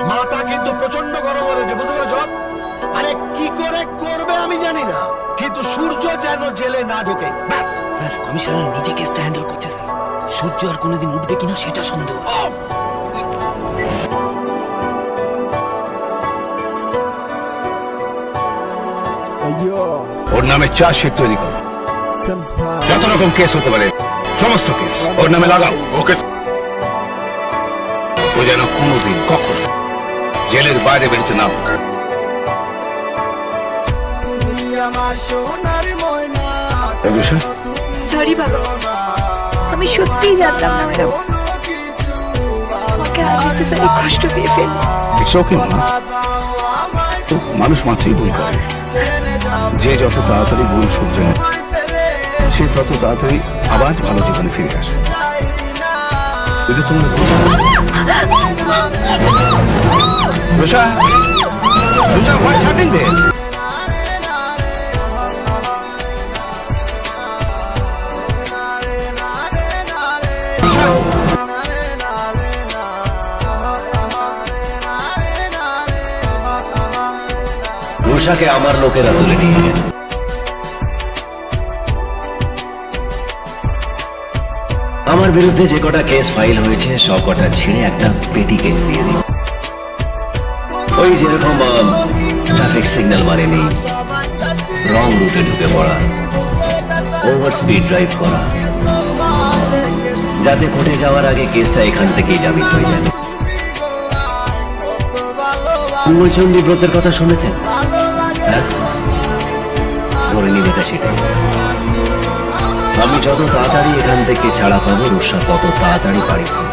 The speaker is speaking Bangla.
মাথা কিন্তু প্রচন্ড গরম হয়েছে, বুঝতে পেরেছ? আরে কি করে করবে আমি জানি না, কিন্তু সূর্য যেন জেলে না ঢোকে ব্যাস। স্যার কমিশনার নিজে কেসটা হ্যান্ডেল করছে স্যার। সূর্য আর কোনোদিন উঠবে কিনা সেটা সন্দেহ আছে। ওর নামে চার্জশিট তৈরি করো, যত রকম কেস হতে পারে সমস্ত কেস ওর নামে লাগাও। ওকে, ও যেন কোনোদিন কখনো জেলের বাইরে বেরোতে না পারে। সরি বাবা, আমি সত্যিই জানতাম না ম্যাডাম, আমাকে আননেসেসারি কষ্ট দিয়ে ফেলবো। ইটস ওকে মা, মানুষ মাত্রই ভুল করে। যে যত তাড়াতাড়ি ভুল শুধরে নেয় সে তত তাড়াতাড়ি আবার ভালো জীবনে ফিরে আসে। এটা তোমার রুষা, রুষা, হোয়াটস হ্যাপেনিং দেয়ার? রুষাকে আমার লোকেরা তুলে নিয়ে গেছে। আমার বিরুদ্ধে যে কটা কেস ফাইল হয়েছে সব কটা ছিঁড়ে একটা পেটি কেস দিয়ে দিই। ওই যেরকম ট্রাফিক সিগন্যাল মানেনি, রং রুটে ঢুকে পড়া, ওভার স্পিড ড্রাইভ করা, যাতে কোর্টে যাওয়ার আগে কেসটা এখান থেকেই জামিন হয়ে যায়। কুমলচন্ডী ব্রতের কথা শুনেছেন? হ্যাঁ, ধরে নিন এটা সেটাই। আমি যত তাড়াতাড়ি এখান থেকে ছাড়া পাবো, রুষা তত তাড়াতাড়ি বাড়ি ফিরবে।